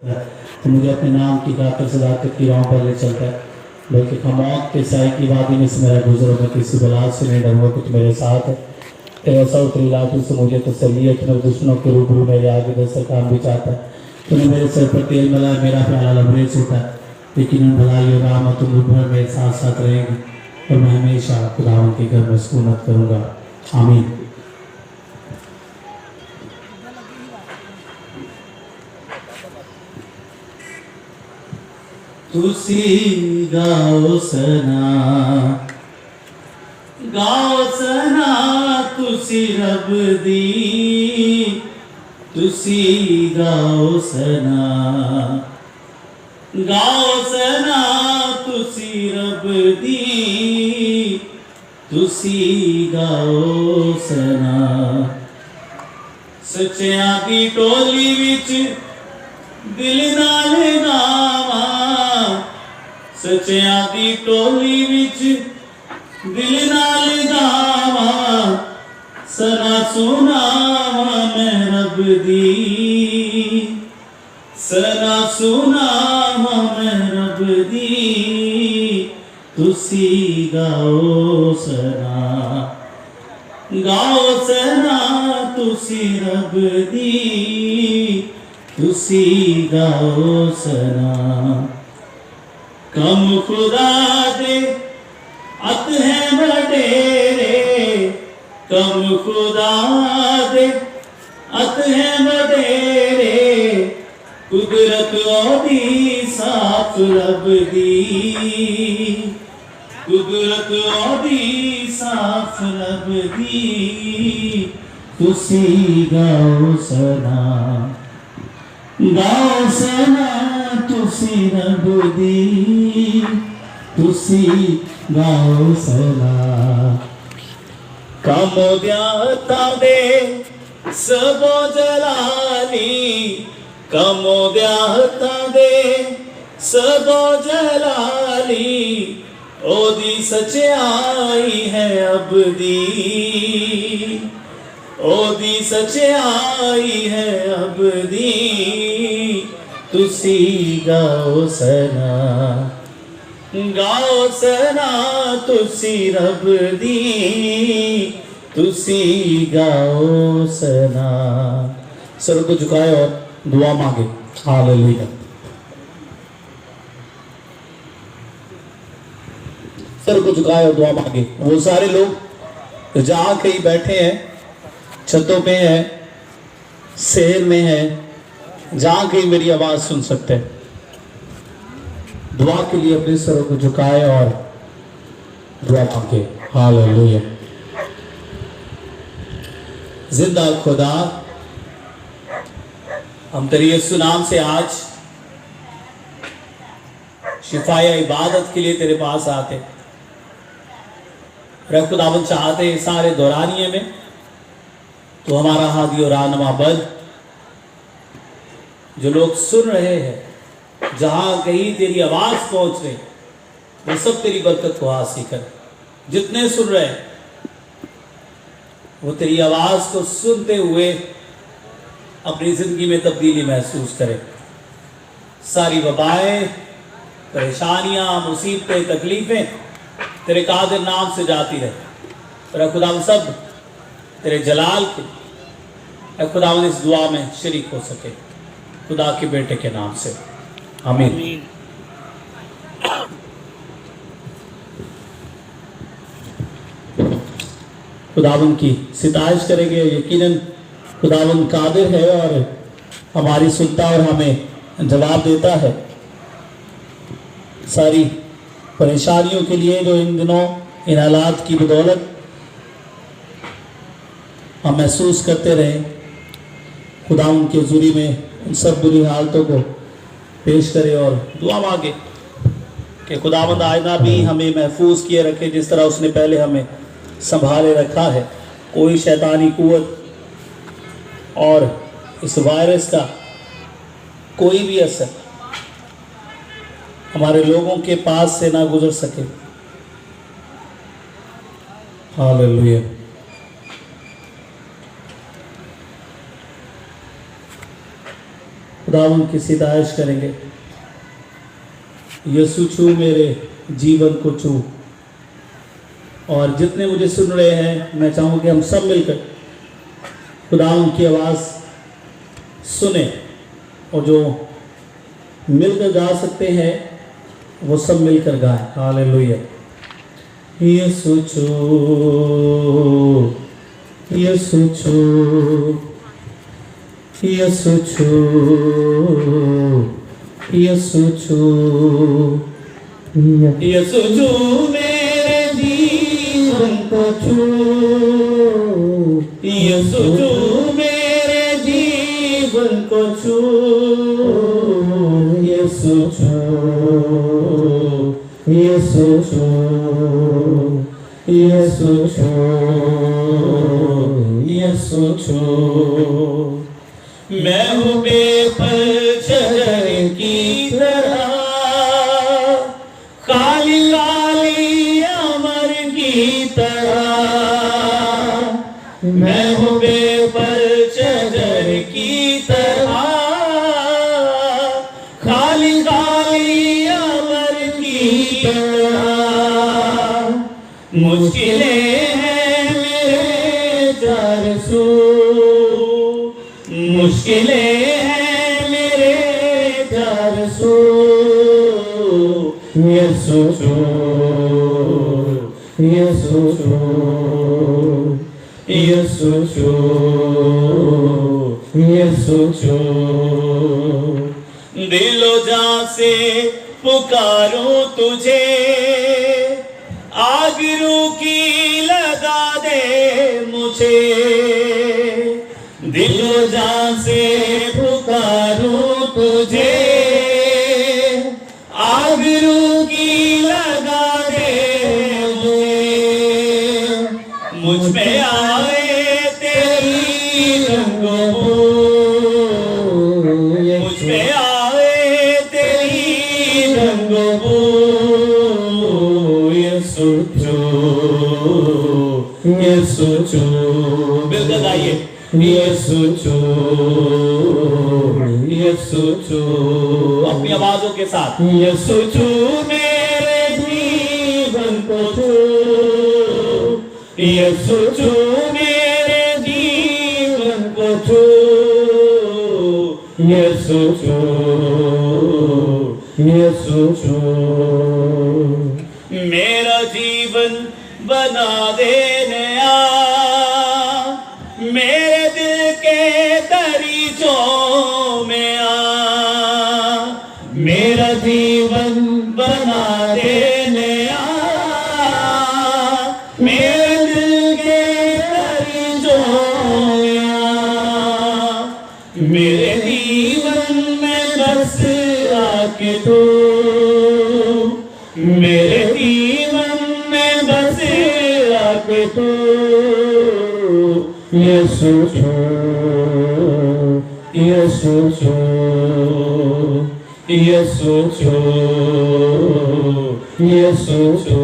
तो मुझे अपने नाम की खातिर सदाकत की राह पर ले चलता है, बल्कि खमौत के साय की वादी में से मेरा गुजरो, मैं किसी बला से नहीं डरूंगा, कुछ मेरे साथ है। तेरे सौ त्रिलाटू से मुझे तसल्ली है कि मेरे दुश्मनों के रूबरू मेरे आगे दस्तरखान काम भी चाहता है। तूने मेरे सर पर तेल मिलाया, मेरा प्याला लबरेज होता है, लेकिन भलाई और रहमत भर मेरे साथ साथ रहेगी और मैं हमेशा खुदावंद के घर में सुकूनत करूँगा। आमीन। तुसी गाओ सना तुसी रब दी, तुसी गाओ सना तुसी रब दी, तुसी गाओ सना। सच्चियां दी टोली विच दिल नाल गावा, सच्चियां दी टोली विच दिल नाल गावा, सना सुनावा मैं रब दी, सना सुनावा मैं रब दी, तुसी गाओ सना तुसी रब दी, तुसी गाओ सना। कम खुदा दे अत है वडेरे, कम खुदा दे अत है वडेरे, कुदरत ओदी साफ लभदी, कुदरत ओदी साफ लभदी, तुसी गाओ सना तुसी रब दी, तुसी गाओ सना। कमोद्याता दे सबो जलाली, कमोद्याता दे सबो जलाली, ओदी सच्चाई है अबदी, ओदी सच्चाई है अबदी, तुसी गाओ सना तुसी रब दी, तुसी गाओ सना। सर को झुकाए और दुआ मांगे। हालेलुया। सर को झुकाए और दुआ मांगे। वो सारे लोग जहां कहीं बैठे हैं, छतों पे हैं, शहर में हैं, जहां कहीं मेरी आवाज सुन सकते हैं, दुआ के लिए अपने सरों को झुकाए और दुआ मांगे। हालेलुया। जिंदा खुदा, हम तेरे यीशु नाम से आज शिफाया इबादत के लिए तेरे पास आते। खुदावन चाहते सारे दौरानिए में तो हमारा हादी और रहनुमा बन, जो लोग सुन रहे हैं, जहां कहीं तेरी आवाज पहुंच रही, वो सब तेरी बरकत को हासिल कर। जितने सुन रहे हैं वो तेरी आवाज को सुनते हुए अपनी जिंदगी में तब्दीली महसूस करें। सारी वबाएं, परेशानियां, मुसीबतें, तकलीफें तेरे कादिर नाम से जाती रहे। खुदा सब तेरे जलाल के खुदावन इस दुआ में शरीक हो सके, खुदा के बेटे के नाम से, आमीन। खुदावन की सिताइश करेंगे। यकीनन खुदावन कादिर है और हमारी सुनता और हमें जवाब देता है। सारी परेशानियों के लिए जो इन दिनों इन हालात की बदौलत हम महसूस करते रहे, खुदा उनके हुजूरी में उन सब बुरी हालतों को पेश करे और दुआ मांगे कि खुदावंद आइंदा भी हमें महफूज किए रखे, जिस तरह उसने पहले हमें संभाले रखा है। कोई शैतानी कुव्वत और इस वायरस का कोई भी असर हमारे लोगों के पास से ना गुजर सके। हालेलुया। खुदावन की सिताइश करेंगे। यीशु छू मेरे जीवन को छू। और जितने मुझे सुन रहे हैं, मैं चाहूँगा कि हम सब मिलकर खुदावन की आवाज़ सुने, और जो मिलकर गा सकते हैं वो सब मिलकर गाएं। हालेलुया। यीशु छू, यीशु छू, यीशु छू, यीशु छू, यीशु छू मेरे जीवन को छू, यीशु छू मेरे जीवन को छू, यीशु छू, यीशु छू, यीशु छू, यीशु छू। मैं हूँ बेफल शजर की तरह, काली काली अमर की तरह। मैं हूँ बेफल शजर की तरह, काली काली अमर की तरह। मुश्किलें हैं मेरे चारसू, मुश्किलें हैं मेरे चारसू, यीशु छू, यीशु छू, यीशु छू, यीशु छू। दिलो जान से पुकारूं तुझे, आग रूखी लगा दे मुझे। दिलो जान से पुकारूं तुझे, आग रूखी लगा दे मुझे। मुझ पे आए तेरी रंगों, मुझ पे आए तेरी रंगों। यीशु छू, यीशु छू, बिल्कुल गाइए। यीशु छू, यीशु छू, अपनी आवाजों के साथ। यीशु छू मेरे जीवन को छू, यीशु छू मेरे जीवन को छू, यीशु छू, यीशु छू। मेरा जीवन बना दे नया, मेरे दिल के दरीचों में आ। मेरा जीवन बना दे नया, मेरे दिल के दरीचों में आ। मेरे जीवन में बस आके तू, मेरे जीवन में बस आके तू। यीशु छू, यीशु छू, यीशु छू, यीशु छू,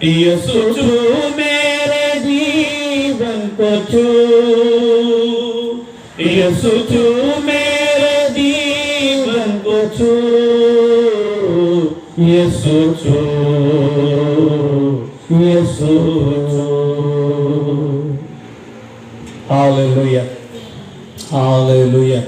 यीशु छू मेरे जीवन को छू, यीशु छू मेरे जीवन को छू, यीशु छू, यीशु छू। Hallelujah, hallelujah.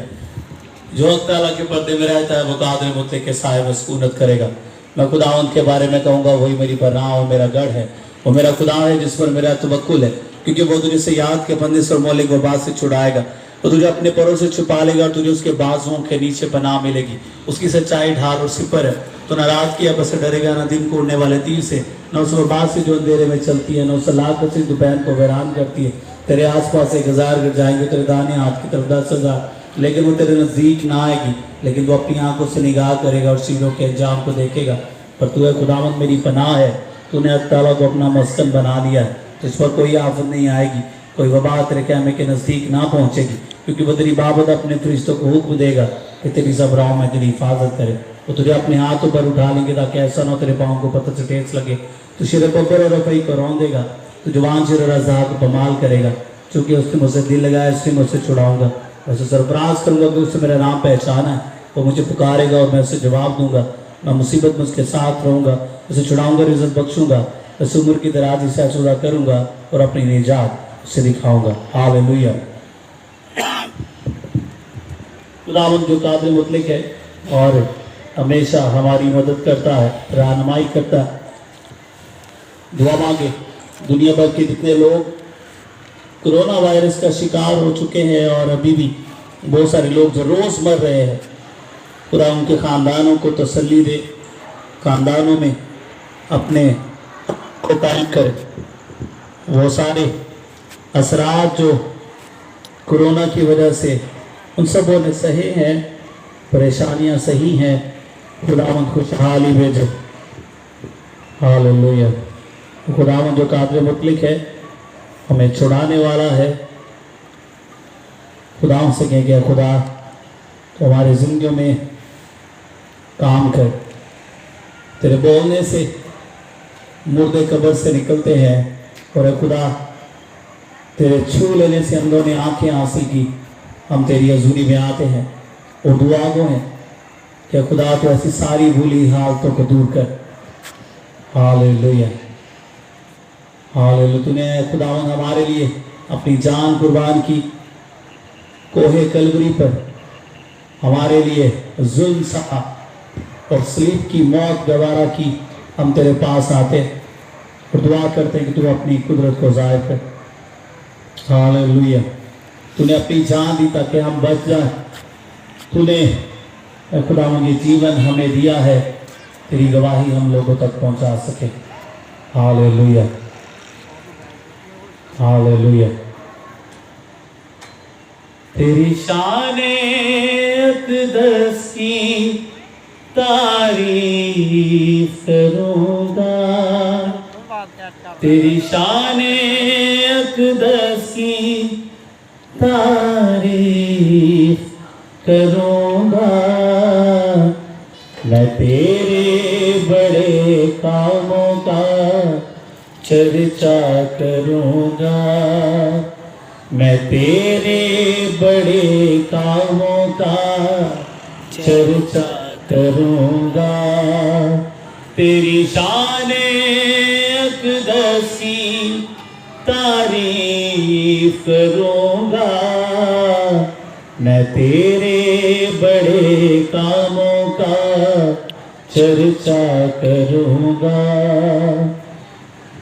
जो ताला के पर्दे में रहता है वो कादर मुत्ते के साए में सुकूनत करेगा। मैं खुदावंद के बारे में कहूँगा, वही मेरी पनाह और मेरा गढ़ है, वो मेरा खुदा है जिस पर मेरा तवक्कुल है। क्योंकि वो तुझे से याद के फंदे से और मौलिक वबाद से छुड़ाएगा, वो तुझे अपने परों से छुपा लेगा और तुझे उसके बाजुओं के नीचे पनाह मिलेगी। उसकी सच्चाई ढाल और सिपर है, तो न रात की आपस से डरेगा, न दिन को उड़ने वाले तीर से, न उस वबाद से जो अंधेरे में चलती है, न उस लाख से दोपहर को वैरान करती है। तेरे आसपास 1000 गिर जाएंगे, तेरे दाहिने हाथ की तरफ 10,000, लेकिन वो तेरे नज़दीक ना आएगी। लेकिन वो अपनी आंखों से निगाह करेगा और सीनों के अंजाम को देखेगा। पर तू है खुदावंद मेरी पनाह है, तूने अल्लाह ताला को अपना मस्कन बना लिया है, तो इस पर कोई आफत नहीं आएगी, कोई वबा तेरे कहमे के नज़दीक ना पहुँचेगी। क्योंकि वो तेरी बाबत अपने फरिश्तों को हुक्म देगा कि तेरी सब राहों में तेरी हिफाजत करे। वो तुझे अपने हाथों पर उठा लेंगे ताकि ऐसा ना हो तेरे पाँव को पत्थर से ठेस लगे। तो शिर बब्बर और रफ़ई को रौन देगा, तो जवान शिर रज़ा को पमाल करेगा। चूँकि उसने मुझसे दिल लगाया, इसलिए मुझसे छुड़ाऊंगा। वैसे सरफराज करूँगा कि उससे मेरा नाम पहचाना है, वो मुझे पुकारेगा और मैं उसे जवाब दूंगा। मैं मुसीबत में उसके साथ रहूँगा, उसे छुड़ाऊँगा, रिज़्ज़त बख्शूँगा, उसे उम्र की दराज़ी से असूदा करूँगा और अपनी निजात उसे दिखाऊँगा। हालेलुया। खुदावंद जो कादिर मुतलक है और हमेशा हमारी मदद करता है, रहनुमाई करता है। दुआ मांगे। दुनिया भर के जितने लोग कोरोना वायरस का शिकार हो चुके हैं और अभी भी बहुत सारे लोग जो रोज़ मर रहे हैं, खुदा उनके ख़ानदानों को तसल्ली दे, ख़ानदानों में अपने को कायम करे। वो सारे असरात जो कोरोना की वजह से उन सबों ने सहे हैं, परेशानियां सही हैं, खुदावंद खुशहाली भेजे। हालेलुया। खुदावंद जो कादिर मुतलक है, हमें छुड़ाने वाला है। खुदा से कह गया, खुदा तो हमारे जिंदगियों में काम कर। तेरे बोलने से मुर्दे कब्र से निकलते हैं और खुदा तेरे छू लेने से अंदों ने आंखें हासिल की। हम तेरी हजूरी में आते हैं और दुआ गो हैं कि खुदा तो ऐसी सारी भूली हालतों को दूर कर। हालेलुया। हालेलुया। तूने खुदावंद हमारे लिए अपनी जान कुर्बान की कोहे कलवरी पर, हमारे लिए जुल्म सहा और सलीब की मौत गवारा की। हम तेरे पास आते और दुआ करते हैं कि तू अपनी कुदरत को ज़ाहिर कर। हालेलुया। तूने अपनी जान दी ताकि हम बच जाएं। तूने खुदावंद ये जीवन हमें दिया है, तेरी गवाही हम लोगों तक पहुंचा सके। हालेलुया। हालेलुया। तेरी शाने अक़दस की तारीफ करूँगा, तेरी शाने अक़दस की तारीफ करूँगा। मैं तेरे बड़े कामों का चर्चा करूँगा, मैं तेरे बड़े कामों का चर्चा करूँगा। तेरी शाने अक़दस की तारीफ करूँगा, मैं तेरे बड़े कामों का चर्चा करूँगा।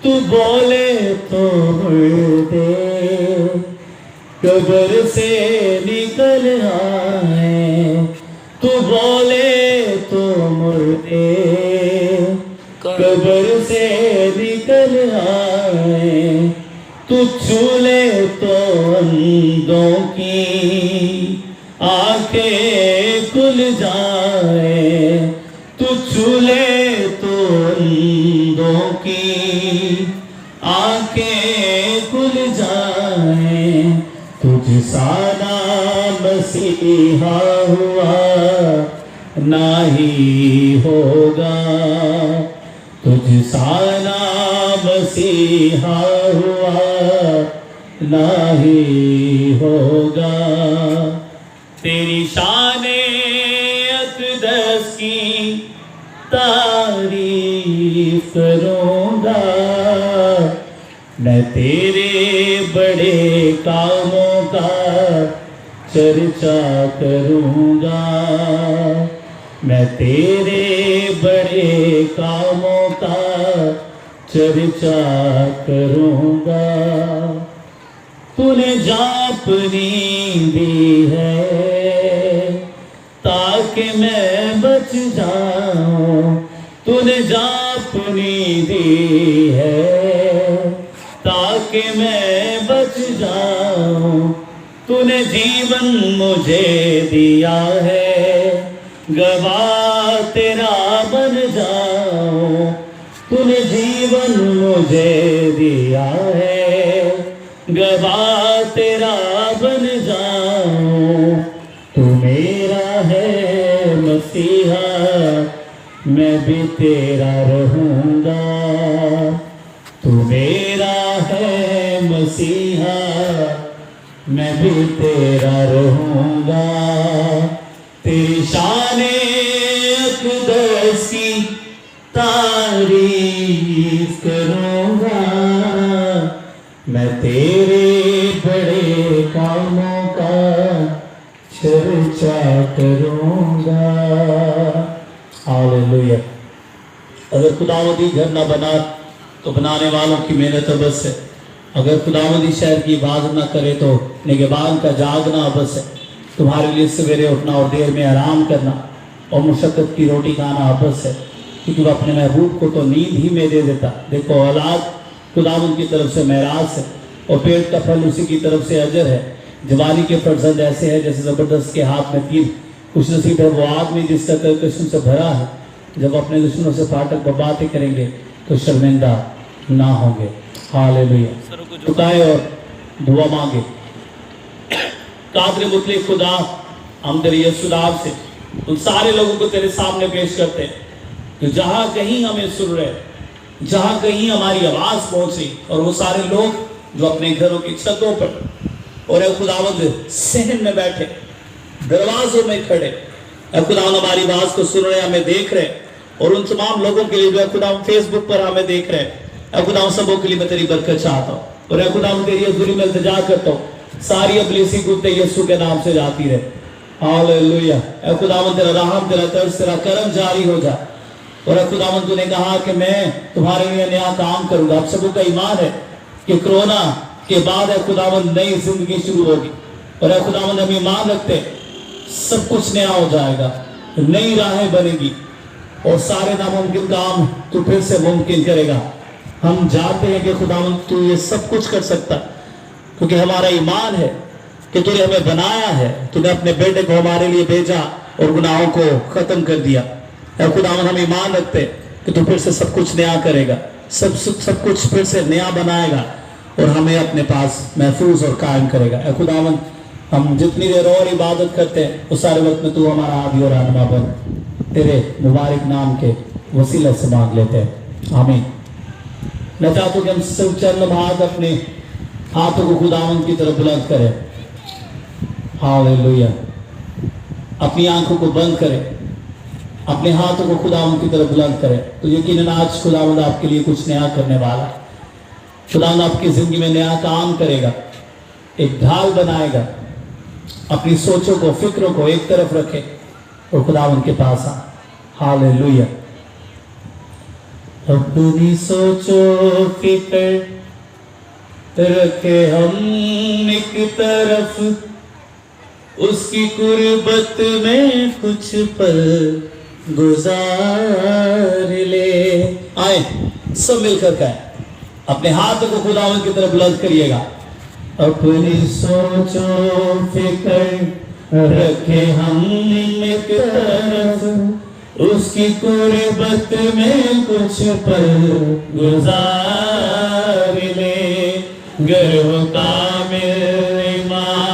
तू बोले तो मुर्दे कब्र से निकल आए, तू बोले तो मुर्दे कब्र से निकल आए, तू छूले तो अंधों की आंखें खुल जाए, तू छूले तो अंधों की आंखें खुल जाए। तुझसा ना मसीहा हुआ ना ही होगा, तुझसा ना मसीहा हुआ ना ही होगा। तेरी शाने अक़दस की तारीफ करूँगा, मैं तेरे बड़े कामों का चर्चा करूँगा, मैं तेरे बड़े कामों का चर्चा करूँगा। तूने जापनी दी है ताकि मैं बच जाऊं, तूने जापनी दी है ताकि मैं बच जाऊं। तूने जीवन मुझे दिया है, गवाह तेरा बन जाऊं। तूने जीवन मुझे दिया है, गवाह तेरा बन जाऊं। तू मेरा है मसीहा, मैं भी तेरा रहूँगा। तू मेरा है मसीहा, मैं भी तेरा रहूंगा, तेरी शाने अक़दस की तारीफ करूंगा, मैं तेरे बड़े कामों का चर्चा करूंगा। हालेलुया। अगर खुदावंदी घर ना बना तो बनाने वालों की मेहनत अबस है। अगर खुदावंदी शहर की इबादत ना करे तो निगहबान का जागना अबस है। तुम्हारे लिए सवेरे उठना और देर में आराम करना और मुशक्कत की रोटी खाना अबस है, क्योंकि वह अपने महबूब को तो नींद ही में दे देता। देखो, औलाद खुदावंद की तरफ से मेरास है और पेट का फल उसी की तरफ से अजर है। जवानी के फर्जंद ऐसे है जैसे जबरदस्त के हाथ में तीर। खुश नसीब है वो आदमी जिसका दिल कष्टों से भरा है। जब अपने दुश्मनों से फाटक बातें करेंगे तो शर्मिंदा ना होंगे। हालेलुया। झुकाए और दुआ मांगे। कादर मुतलक खुदा, हम तेरे यीशुनाम से उन सारे लोगों को तेरे सामने पेश करते हैं तो जहां कहीं हमें सुन रहे, जहां कहीं हमारी आवाज पहुंची, और वो सारे लोग जो अपने घरों की छतों पर और खुदावंद सहन में बैठे, दरवाजों में खड़े, खुदावंद हमारी आवाज को सुन रहे, हमें देख रहे, और उन तमाम लोगों के लिए जो खुदावंद फेसबुक पर हमें देख रहे, खुदावंद सबों के लिए मैं तेरी बरकत चाहता हूँ। और खुदावंद तेरी हज़ूरी में इल्तिजा करता हूँ, सारी इब्लीसी कुत्ते यीशु के नाम से जाती रहे। हालेलुया। खुदावंद तेरा रहम, तेरा तरस, तेरा करम जारी हो जा। और खुदावंद तूने कहा कि मैं तुम्हारे लिए नया काम करूंगा। आप सबों का ईमान है कि कोरोना के बाद खुदावंद नई जिंदगी शुरू होगी। और खुदावंद हम ईमान रखते सब कुछ नया हो जाएगा, नई राहें बनेगी और सारे नामुमकिन काम तू फिर से मुमकिन करेगा। हम जानते हैं कि खुदावंद तू ये सब कुछ कर सकता, क्योंकि हमारा ईमान है कि तूने हमें बनाया है, तूने अपने बेटे को हमारे लिए भेजा और गुनाहों को खत्म कर दिया। खुदावंद हम ईमान रखते कि तू फिर से सब कुछ नया करेगा, सब कुछ फिर से नया बनाएगा और हमें अपने पास महफूज और कायम करेगा। खुदावंद हम जितनी देर और इबादत करते हैं उस सारे वक्त में तू हमारा आदि और रहनुमा बन। तेरे मुबारक नाम के वसीला से मांग लेते हैं, आमीन। मैं चाहता हूँ कि हम सब चंद हाथ अपने हाथों को खुदावंद की तरफ बुलंद करें। हालेलुया। अपनी आंखों को बंद करें, अपने हाथों को खुदावंद की तरफ बुलंद करें, तो यकीनन आज खुदावंद आपके लिए कुछ नया करने वाला है। खुदावंद आपकी जिंदगी में नया काम करेगा, एक ढाल बनाएगा। अपनी सोचों को, फिक्रों को एक तरफ रखे और खुदावंद के पास आ। हालेलुया। अपनी सोचो फिक्र रखे हम एक तरफ, उसकी कुर्बत में कुछ पल गुजार ले। आए सब मिलकर कहें, अपने हाथों को खुदावंद की तरफ बुलंद करिएगा। अपनी सोचो फिक्र रखे हम एक तरफ, उसकी कुर्बत में कुछ पल गुजार ले। गर्व कामिल माँ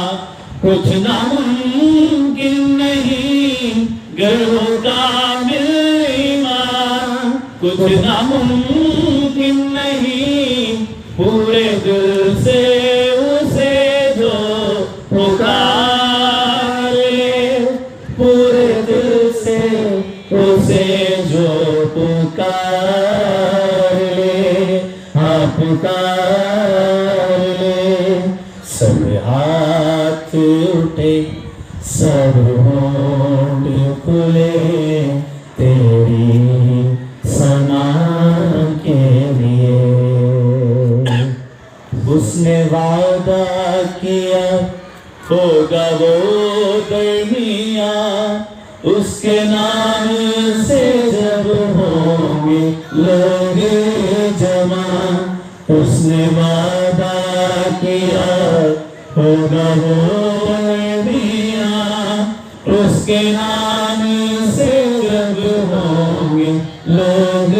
कुछ नामुमकिन नहीं, गर्व कामिल माँ कुछ नामुमकिन नहीं, पूरे दिल से उसे जो पुकारे, पूरे दिल से उसे जो पुकारे, हाँ पुकारे। सब हाथ उठे, सब होंठ खुले, तेरी सना के लिए। उसने वादा किया होगा वो दरमिया, उसके नाम से जब होंगे लोग जमा। उसने वादा किया होगा वो दरमिया, उसके नाम से जब होंगे लोग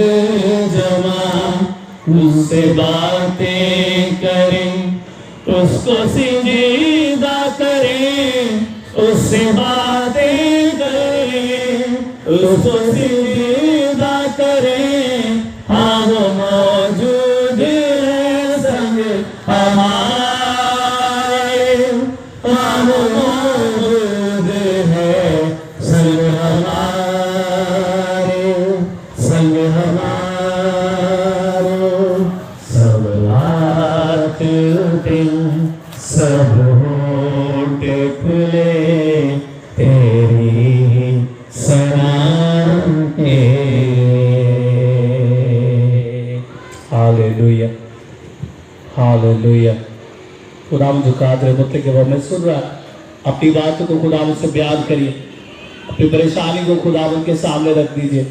जमा। उससे बातें करें, उसको सिजदा करें, उससे बातें करें, उसको सिजदा करें। हाँ वो मौजूद है संग हमारे, संग हमारे सब हाथ दिल सब होठ खुले तेरी सलाम के। Hallelujah hallelujah. खुदा जो कादर मुतले के वो मैं सुन रहा, अपनी बातों को खुदा से बयान करिए, अपनी परेशानी को खुदा के सामने रख दीजिए।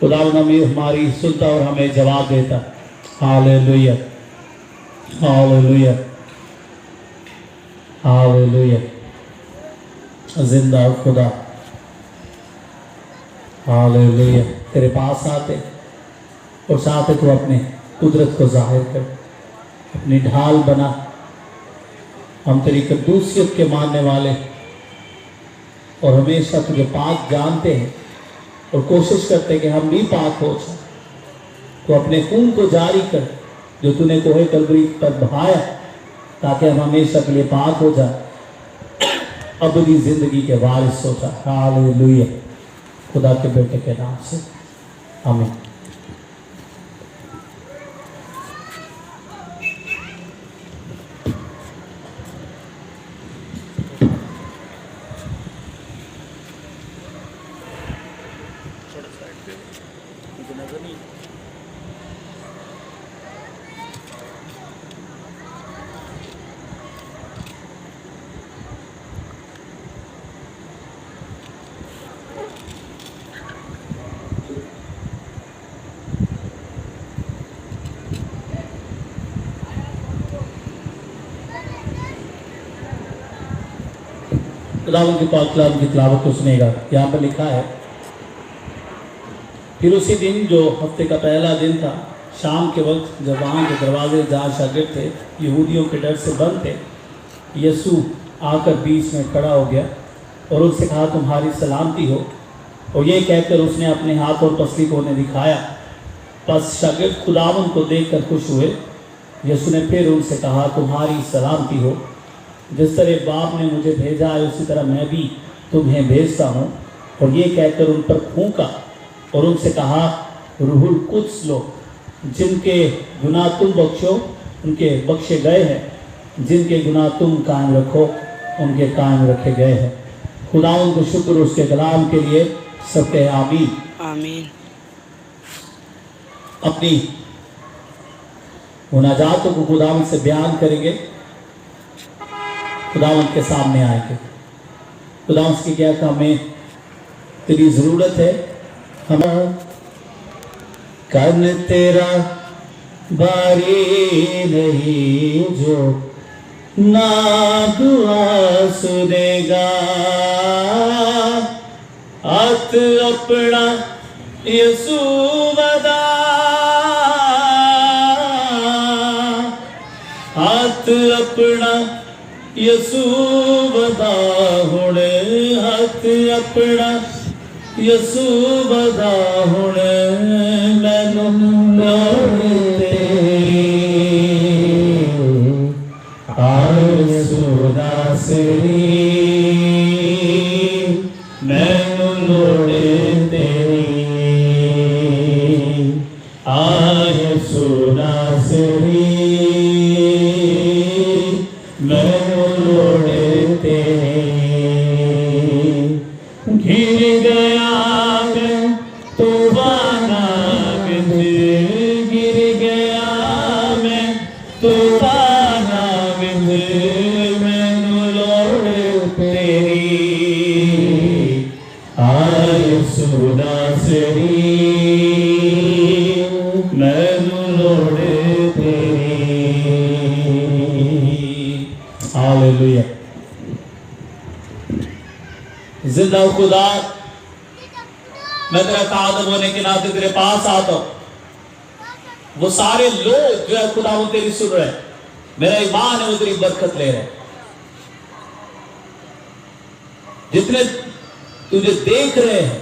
खुदा हमें हमारी सुनता और हमें जवाब देता। Hallelujah hallelujah hallelujah. जिंदा खुदा हालेलुया। तेरे पास आते और साथ तू अपने कुदरत को जाहिर कर, अपनी ढाल बना। हम तेरी कद्दूसियत के मानने वाले और हमेशा तुझे पाक जानते हैं और कोशिश करते हैं कि हम भी पाक हो जाए। तो अपने खून को जारी कर जो तूने कोहे कलवरी पर बहाया, ताकि हम हमेशा के लिए पाक हो जाए, अबदी जिंदगी के वारिस हो जाए। हालेलुया। खुदा के बेटे के नाम से आमीन। खुदावंद के पाक कलाम की तिलावत को सुनेगा। यहाँ पर लिखा है, फिर उसी दिन जो हफ्ते का पहला दिन था, शाम के वक्त जब वहाँ के दरवाजे जहाँ शागिर्द थे यहूदियों के डर से बंद थे, यीशु आकर बीच में खड़ा हो गया और उससे कहा तुम्हारी सलामती हो। और ये कहकर उसने अपने हाथ और पसली को उन्हें दिखाया। बस शागिर्द खुदावंद को देखकर खुश हुए। यीशु ने फिर उनसे कहा तुम्हारी सलामती हो। जिस तरह बाप ने मुझे भेजा है उसी तरह मैं भी तुम्हें भेजता हूँ। और ये कहकर उन पर फूंका और उनसे कहा रूहुल कुद्स लो। जिनके गुनाह तुम बख्शो उनके बख्शे गए हैं, जिनके गुनाह तुम कायम रखो उनके कायम रखे गए हैं। खुदा उनको शुक्र उसके कलाम के लिए सबके आमीन आमीन। अपनी मुनाजातों को खुदावंद से बयान करेंगे, खुदावंद के सामने आएंगे। खुदावंद की क्या हमें तेरी ज़रूरत है। हम कर्म तेरा बारी नहीं जो ना दुआ सुनेगा। हाथ अपना यीशु वदा, हाथ अपना यीशु वदा हुणे। हाथ अपना यीशु वदा हुणे। मैनू लोड़ तेरी यीशु दासरी। मैनू लोड़ तेरी यीशु दासरी। मैनू लोड़ तेरी। घिर गया मैं तूफाना विच, गिर गया मैं तूफाना विच। मैनू लोड़ तेरी यीशु दासरी। मैनू लोड़ तेरी। हालेलुया। जिंदा खुदा, मैं तेरा खादम होने के नाते तेरे पास आता हूं। वो सारे लोग जो है खुदा वो तेरी सुन रहे हैं, मेरा ईमान है वो तेरी बरकत ले रहे हैं। जितने तुझे देख रहे हैं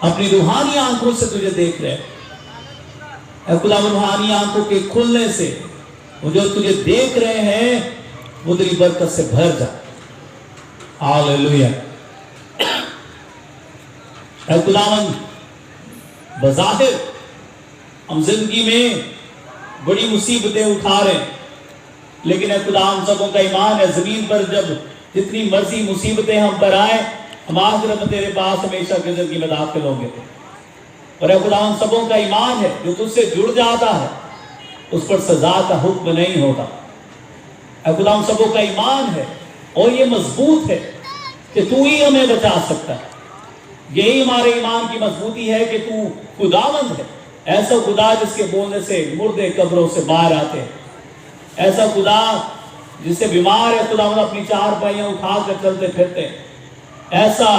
अपनी रूहानी आंखों से तुझे देख रहे हैं, खुदा रूहानी आंखों के खुलने से वो जो तुझे देख रहे हैं वो तेरी बरकत से भर जा। हालेलुया। ऐ खुदावंद, बज़ाहिर हम जिंदगी में बड़ी मुसीबतें उठा रहे हैं, लेकिन ऐ खुदा हम सबों का ईमान है जमीन पर जब जितनी मर्जी मुसीबतें हम पर आए, हम आखिरत में तेरे पास हमेशा की जिंदगी में दाखिल होंगे। और ऐ खुदा हम सबों का ईमान है जो तुझसे जुड़ जाता है उस पर सजा का हुक्म नहीं होता। ऐ खुदा हम सबों का ईमान है और ये मजबूत है कि तू ही हमें बचा सकता है। यही हमारे ईमान की मजबूती है कि तू खुदावंद है, ऐसा खुदा जिसके बोलने से मुर्दे कब्रों से बाहर आते हैं, ऐसा खुदा जिससे बीमार है खुदावंद अपनी चार पाइयां उठा कर चलते फिरते हैं, ऐसा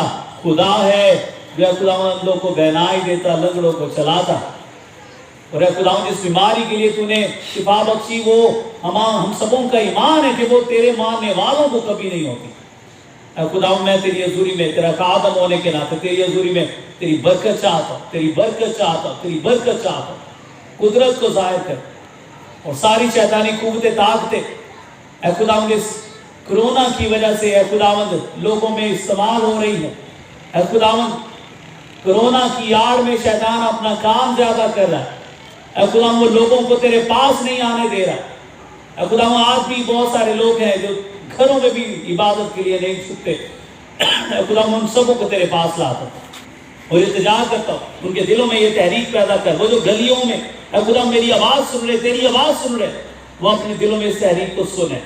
खुदा है जो खुदावंद अंधों को बहनाई देता, लंगड़ों को चलाता। और खुदावंद जिस बीमारी के लिए तूने शिफा बख्शी, वो हम सबों का ईमान है कि वो तेरे मानने वालों को कभी नहीं होती। खुदावंद मैं तेरी हजूरी में तेरा खादम होने के नाते तेरी हजूरी में तेरी बरकत चाहता हूं, तेरी बरकत चाहता हूं, तेरी बरकत चाहता हूं। कुदरत को जाहिर कर और सारी शैतानी कुव्वतें ताकतें खुदावंद इस कोरोना की वजह से खुदावंद लोगों में इस्तेमाल हो रही है। खुदावंद कोरोना की आड़ में शैतान अपना काम ज्यादा कर रहा है। खुदावंद वो लोगों को तेरे पास नहीं आने दे रहा। खुदावंद आज भी बहुत सारे लोग हैं जो घरों में भी इबादत के लिए नहीं छुपते। खुदावंद उन सबों को तेरे पास लाता और इल्तिजा करता हूं, उनके दिलों में ये तहरीक पैदा कर। वो जो गलियों में खुदा मेरी आवाज सुन रहे, तेरी आवाज सुन रहे, वो अपने दिलों में इस तहरीक को सुने,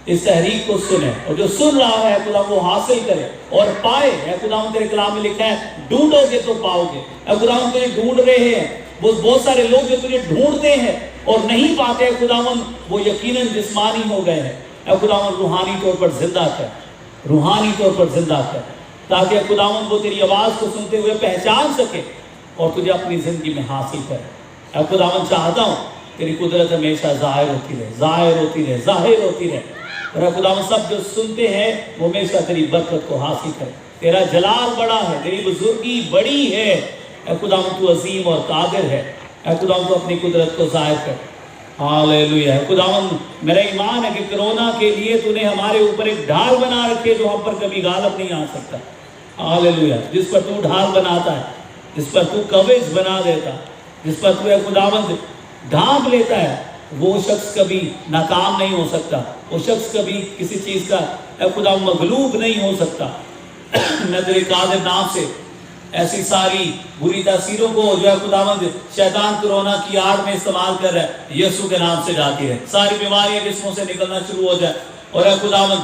इस तहरीक को सुने, और जो सुन रहा है खुदा वो हासिल करे और पाए। खुदा तेरे कलाम में लिखा है ढूंढोगे तो पाओगे। खुदा तुझे ढूंढ रहे हैं, वो बहुत सारे लोग जो तुझे ढूंढते हैं और नहीं पाते, खुदावंद वो यकीनन जिस्मानी हो गए हैं। खुदावंद रूहानी तौर पर जिंदा कर, रूहानी तौर पर जिंदा कर, ताकि खुदावंद वो तेरी आवाज को सुनते हुए पहचान सके और तुझे अपनी जिंदगी में हासिल करे। खुदावंद चाहता हूँ तेरी कुदरत हमेशा जाहिर होती रहे, जाहिर होती रहे, जाहिर होती रहे। और खुदावंद सब जो सुनते हैं वो हमेशा तेरी बरकत को हासिल करे। तेरा जलाल बड़ा है, तेरी बुजुर्गी बड़ी है। खुदावंद तू अजीम और कादिर है। खुदावंद तू अपनी कुदरत को जाहिर कर। हालेलुया। खुदावंद मेरा ईमान है कि कोरोना के लिए तूने हमारे ऊपर एक ढाल बना रखी है जो हम पर कभी गालिब नहीं आ सकता। हालेलुया। जिस पर तू ढाल बनाता है, जिस पर तू कवच बना देता, जिस पर तू खुदावंद ढांप लेता है, वो शख्स कभी नाकाम नहीं हो सकता, वो शख्स कभी किसी चीज का खुदा मगलूब नहीं हो सकता। मैं तेरे कादिर नाम से ऐसी सारी बुरी तासीरों को जो है खुदावंद शैतान कोरोना की आड़ में इस्तेमाल कर रहा है, यीशु के नाम से जाती है। सारी बीमारियां जिस्मों से निकलना शुरू हो जाए और खुदावंद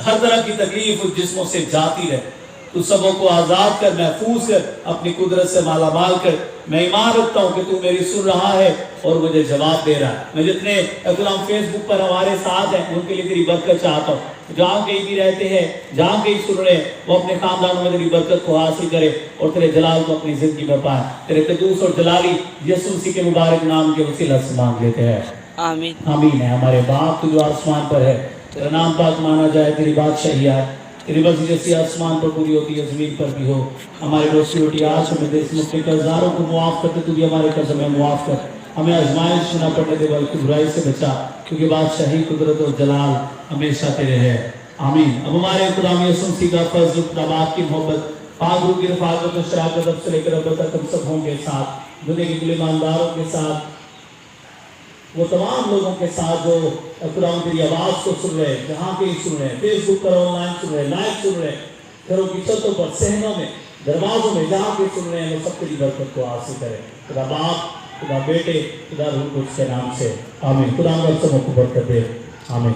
हर तरह की तकलीफ जिस्मों से जाती रहे। तू सबों को आजाद कर, महफूज कर, अपनी कुदरत से मालामाल कर। मैं ईमान रखता हूँ कि तू मेरी सुन रहा है और मुझे जवाब दे रहा है। मैं जितने खुदावंद फेसबुक पर हमारे साथ हैं उनके लिए तेरी बरकत चाहता हूँ। जहाँ कहीं भी रहते हैं, जहाँ कहीं सुन रहे हैं, वो अपने खानदानों में तेरी बरकत को हासिल करे और तेरे जलाल को अपनी जिंदगी में पाए। तेरे कदूस और जलाली यीशु मसीह के मुबारक नाम के वसीला से मांग लेते हैं, आमीन। आमीन है। हमारे बाप तू जो आसमान पर है, तेरा नाम पाक माना जाए, तेरी बादशाही आए, तेरी मर्जी जैसी आसमान पर पूरी होती है जमीन पर भी हो। हमारी रोजी रोटी आज हमें दे, अपने कर्जदारों को मुआफ करते तू भी हमारे कर्ज में मुआफ कर। हमें आजमाइश न पड़ने दे बल्कि बुराई से बचा, क्योंकि बादशाही कुदरत और जलाल हमेशा तेरे है, आमीन। अब हमारे खुदा यीशु मसीह का फजल, बाप की मोहब्बत, पाक रूह की रफ़ाक़त और शराफ़त अब से लेकर अब तक हम सब होंगे साथ, दुनिया के कुल ईमानदारों के साथ, वो तमाम लोगों के साथ जो खुदा तेरी आवाज़ को सुन रहे, जहाँ कहीं सुन रहे, फेसबुक पर ऑनलाइन सुन रहे, लाइव सुन रहे, घरों की छतों पर, सहनों में, दरवाजों में, जहाँ कहीं सुन रहे हैं, वो सब तेरी बरकत को हासिल करें। खुदा बाप, खुदा बेटे, खुदा रूह कुद्स के नाम से, आमीन। खुदा हम सबको बरकत दे, आमीन।